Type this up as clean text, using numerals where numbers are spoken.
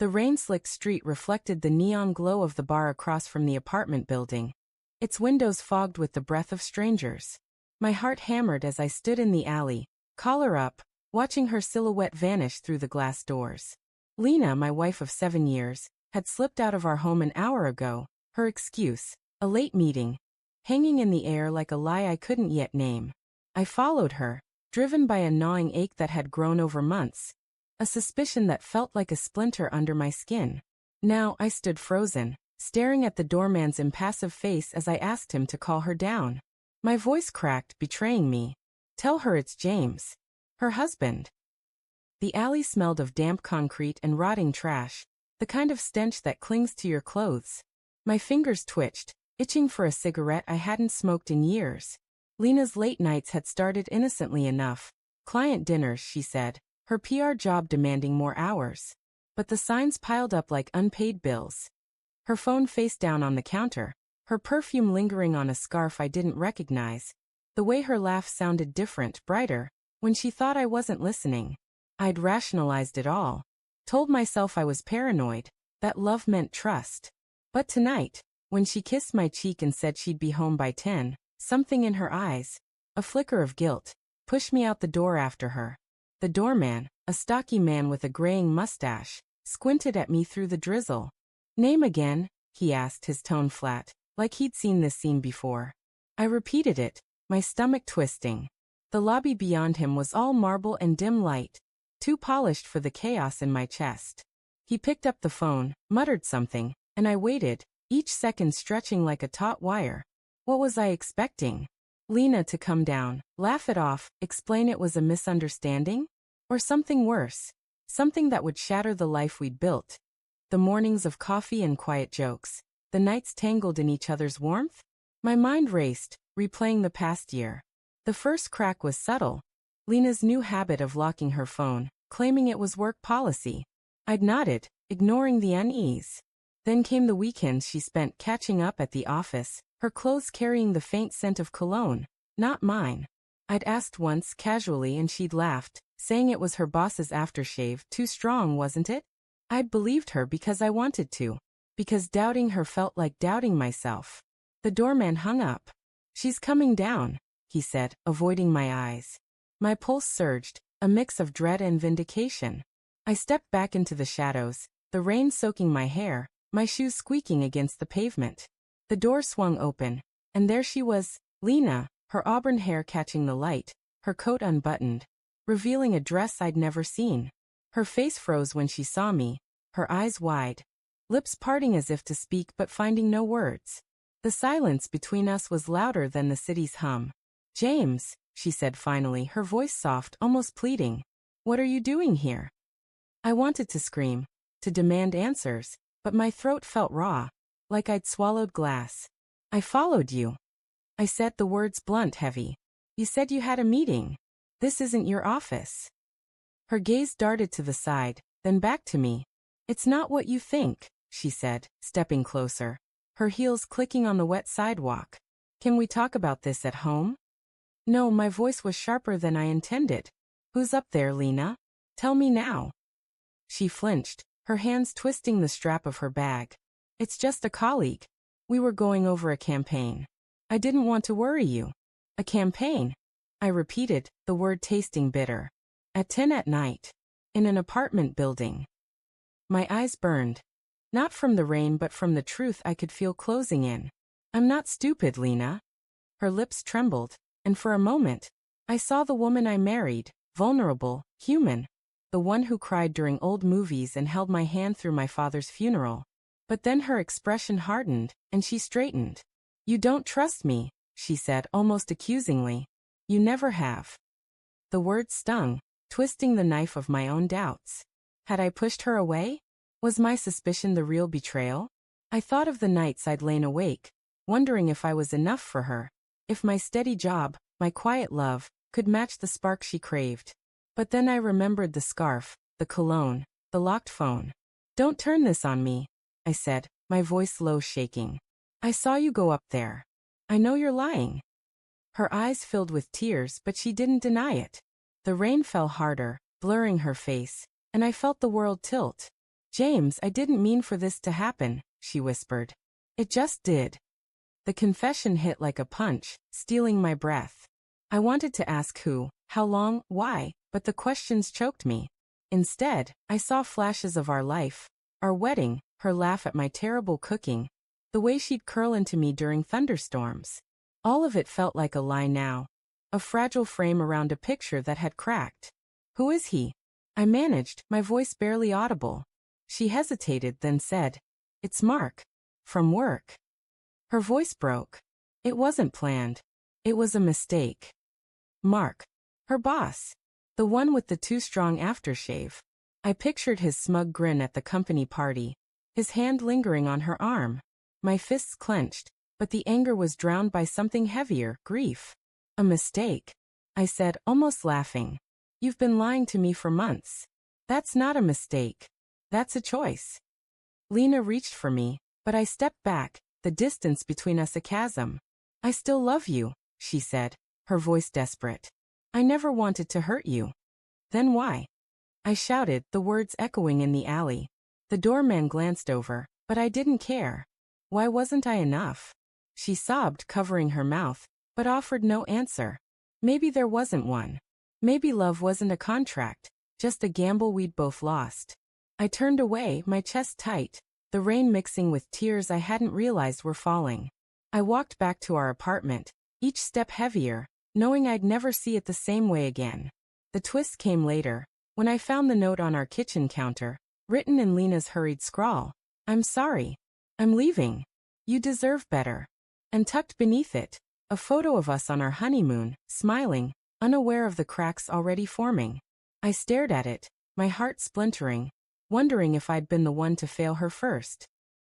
The rain-slicked street reflected the neon glow of the bar across from the apartment building, its windows fogged with the breath of strangers. My heart hammered as I stood in the alley, collar up, watching her silhouette vanish through the glass doors. Lena, my wife of 7 years, had slipped out of our home an hour ago, her excuse, a late meeting, hanging in the air like a lie I couldn't yet name. I followed her, driven by a gnawing ache that had grown over months, a suspicion that felt like a splinter under my skin. Now I stood frozen, staring at the doorman's impassive face as I asked him to call her down. My voice cracked, betraying me. "Tell her it's James. Her husband." The alley smelled of damp concrete and rotting trash, the kind of stench that clings to your clothes. My fingers twitched, itching for a cigarette I hadn't smoked in years. Lena's late nights had started innocently enough. Client dinners, she said, her PR job demanding more hours. But the signs piled up like unpaid bills. Her phone face down on the counter, her perfume lingering on a scarf I didn't recognize. The way her laugh sounded different, brighter, when she thought I wasn't listening. I'd rationalized it all. Told myself I was paranoid, that love meant trust. But tonight, when she kissed my cheek and said she'd be home by 10, something in her eyes, a flicker of guilt, pushed me out the door after her. The doorman, a stocky man with a graying mustache, squinted at me through the drizzle. "Name again?" he asked, his tone flat, like he'd seen this scene before. I repeated it, my stomach twisting. The lobby beyond him was all marble and dim light, too polished for the chaos in my chest. He picked up the phone, muttered something, and I waited, each second stretching like a taut wire. What was I expecting? Lena to come down, laugh it off, explain it was a misunderstanding? Or something worse, something that would shatter the life we'd built. The mornings of coffee and quiet jokes, the nights tangled in each other's warmth? My mind raced, replaying the past year. The first crack was subtle. Lena's new habit of locking her phone, claiming it was work policy. I'd nodded, ignoring the unease. Then came the weekends she spent catching up at the office, her clothes carrying the faint scent of cologne, not mine. I'd asked once casually and she'd laughed, saying it was her boss's aftershave, too strong, wasn't it? I'd believed her because I wanted to, because doubting her felt like doubting myself. The doorman hung up. "She's coming down," he said, avoiding my eyes. My pulse surged, a mix of dread and vindication. I stepped back into the shadows, the rain soaking my hair, my shoes squeaking against the pavement. The door swung open, and there she was, Lena, her auburn hair catching the light, her coat unbuttoned, revealing a dress I'd never seen. Her face froze when she saw me, her eyes wide, lips parting as if to speak but finding no words. The silence between us was louder than the city's hum. "James," she said finally, her voice soft, almost pleading. "What are you doing here?" I wanted to scream, to demand answers, but my throat felt raw, like I'd swallowed glass. "I followed you," I said, the words blunt, heavy. "You said you had a meeting. This isn't your office." Her gaze darted to the side, then back to me. "It's not what you think," she said, stepping closer, her heels clicking on the wet sidewalk. "Can we talk about this at home?" No, my voice was sharper than I intended. "Who's up there, Lena? Tell me now." She flinched, her hands twisting the strap of her bag. "It's just a colleague. We were going over a campaign. I didn't want to worry you." "A campaign?" I repeated, the word tasting bitter. "At 10 at night. In an apartment building." My eyes burned. Not from the rain but from the truth I could feel closing in. "I'm not stupid, Lena." Her lips trembled, and for a moment, I saw the woman I married, vulnerable, human. The one who cried during old movies and held my hand through my father's funeral. But then her expression hardened, and she straightened. "You don't trust me," she said almost accusingly. "You never have." The words stung, twisting the knife of my own doubts. Had I pushed her away? Was my suspicion the real betrayal? I thought of the nights I'd lain awake, wondering if I was enough for her, if my steady job, my quiet love, could match the spark she craved. But then I remembered the scarf, the cologne, the locked phone. "Don't turn this on me," I said, my voice low, shaking. "I saw you go up there. I know you're lying." Her eyes filled with tears, but she didn't deny it. The rain fell harder, blurring her face, and I felt the world tilt. James, I didn't mean for this to happen, she whispered. It just did. The confession hit like a punch, stealing my breath. I wanted to ask who, how long, why, but the questions choked me. Instead, I saw flashes of our life, our wedding, her laugh at my terrible cooking, the way she'd curl into me during thunderstorms. All of it felt like a lie now, a fragile frame around a picture that had cracked. Who is he? I managed, my voice barely audible. She hesitated, then said, It's Mark. From work. Her voice broke. It wasn't planned. It was a mistake. Mark. Her boss. The one with the too strong aftershave. I pictured his smug grin at the company party, his hand lingering on her arm. My fists clenched, but the anger was drowned by something heavier, grief. A mistake, I said, almost laughing. You've been lying to me for months. That's not a mistake. That's a choice. Lena reached for me, but I stepped back, the distance between us a chasm. I still love you, she said, her voice desperate. I never wanted to hurt you. Then why? I shouted, the words echoing in the alley. The doorman glanced over, but I didn't care. Why wasn't I enough? She sobbed, covering her mouth, but offered no answer. Maybe there wasn't one. Maybe love wasn't a contract, just a gamble we'd both lost. I turned away, my chest tight, the rain mixing with tears I hadn't realized were falling. I walked back to our apartment, each step heavier, knowing I'd never see it the same way again. The twist came later, when I found the note on our kitchen counter, written in Lena's hurried scrawl. I'm sorry. I'm leaving. You deserve better. And tucked beneath it, a photo of us on our honeymoon, smiling, unaware of the cracks already forming. I stared at it, my heart splintering, wondering if I'd been the one to fail her first.